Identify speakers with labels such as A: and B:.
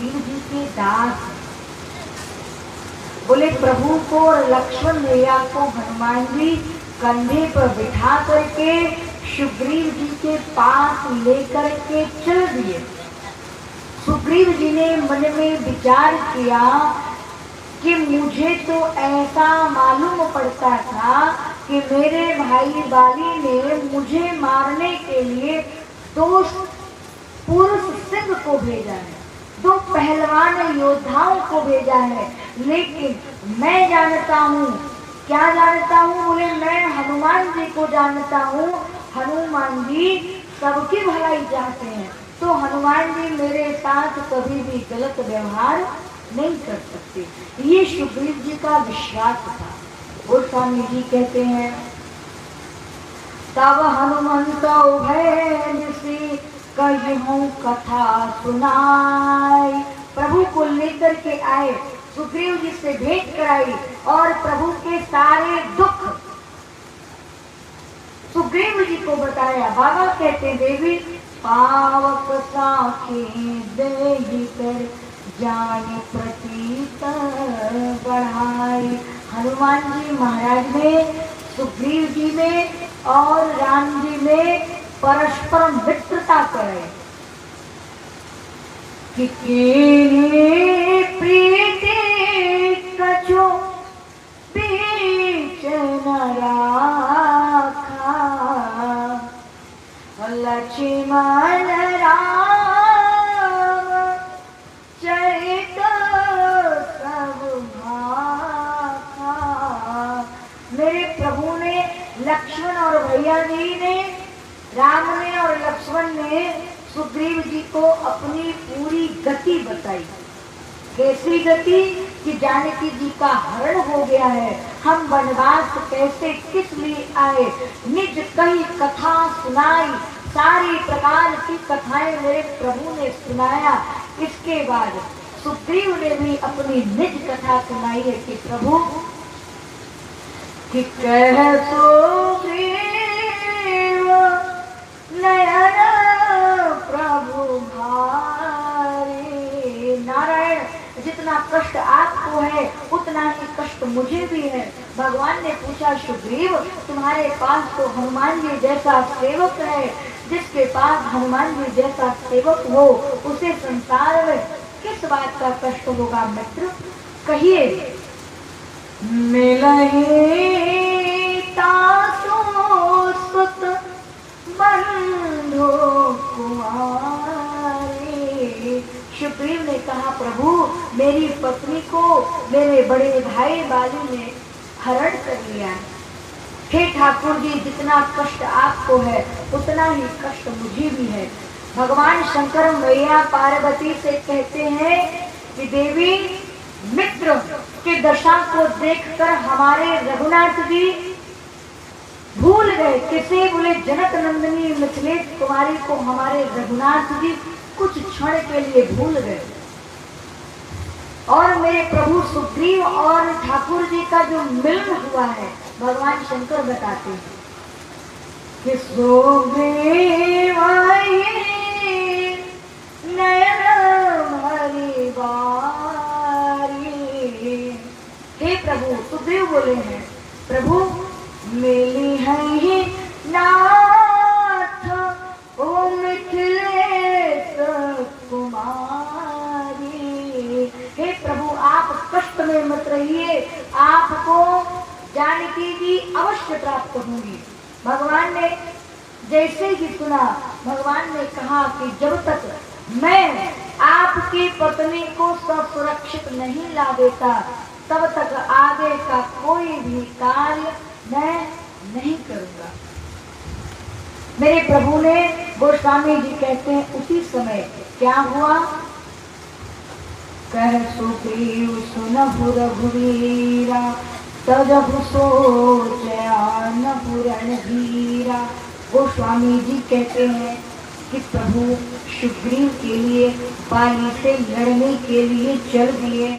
A: सुग्रीव जी के दास हैं। बोले प्रभु को और लक्ष्मण मैया को हनुमान जी कंधे पर बिठा करके सुग्रीव जी के पास लेकर के चल दिए। सुग्रीव जी ने मन में विचार किया कि मुझे तो ऐसा मालूम पड़ता था कि मेरे भाई बाली ने मुझे मारने के लिए 2 पुरुष सिंह को भेजा है, 2 पहलवान योद्धाओं को भेजा है, लेकिन मैं जानता हूँ, क्या जानता हूँ? बोले मैं हनुमान जी को जानता हूँ। हनुमान जी सबकी भलाई चाहते हैं, तो हनुमान जी मेरे साथ कभी भी गलत व्यवहार नहीं कर सकते। ये सुग्रीव जी का विश्वास था। गोस्वामी जी कहते हैं तब हनुमंत उभय से कहूं कथा सुनाई। प्रभु को लेकर के आए, सुग्रीव जी से भेंट कराई और प्रभु के सारे दुख सुग्रीव जी को बताया। बाबा कहते देवी पावक साखी देहि कर जान प्रतीत बढ़ाई। हनुमान जी महाराज ने सुग्रीव जी में और राम जी में परस्पर मित्रता करे कि प्रीति कछु बीच न राखा लक्ष्मण राम चरित सब भाखा। मेरे प्रभु ने लक्ष्मण और भैया जी ने, राम ने और लक्ष्मण ने सुग्रीव जी को अपनी पूरी गति बताई। कैसी गति? कि जानकी जी का हरण हो गया है, हम वनवास कैसे किस लिए आए, निज कई कथा सुनाई। सारी प्रकार की कथाएं मेरे प्रभु ने सुनाया। इसके बाद सुग्रीव ने भी अपनी निज कथा सुनाई है कि प्रभु कि कह सुग्रीव नयन प्रभु भारे। नारायण जितना कष्ट आपको है उतना ही कष्ट मुझे भी है। भगवान ने पूछा सुग्रीव तुम्हारे पास तो हनुमान जी जैसा सेवक है, जिसके पास हनुमान जी जैसा सेवक हो उसे संसार में किस बात का कष्ट होगा मित्र? कहिए। मिलहि तासु सुत बंधु कुंवारे। सुग्रीव ने कहा प्रभु मेरी पत्नी को मेरे बड़े भाई बाली ने हरण कर लिया है। हे ठाकुर जी जितना कष्ट आपको है उतना ही कष्ट मुझे भी है। भगवान शंकर मैया पार्वती से कहते हैं कि देवी मित्र के दशा को देखकर हमारे रघुनाथ जी भूल गए। किसे? बोले जनक नंदिनी मिथिलेश कुमारी को हमारे रघुनाथ जी कुछ क्षण के लिए भूल गए। और मेरे प्रभु सुग्रीव और ठाकुर जी का जो मिलन हुआ है भगवान शंकर बताते हैं कि सुग्रीव नयन हरि बारी। हे प्रभु सुग्रीव बोले हैं प्रभु मिली है नाथ ओ मिथिलेश कुमारी। हे प्रभु आप कष्ट में मत रहिए, आपको जानकी जी अवश्य प्राप्त होंगी। भगवान ने जैसे ही सुना भगवान ने कहा कि जब तक मैं आपकी पत्नी को सुरक्षित नहीं ला देता तब तक आगे का कोई भी कार्य मैं नहीं करूंगा। मेरे प्रभु ने, गोस्वामी जी कहते हैं उसी समय क्या हुआ? कह सुग्रीव सुनहु रघुवीरा तजहु सोचया नहुर रणधीरा। गोस्वामी जी कहते हैं कि प्रभु सुग्रीव के लिए बाली से लड़ने के लिए चल दिए।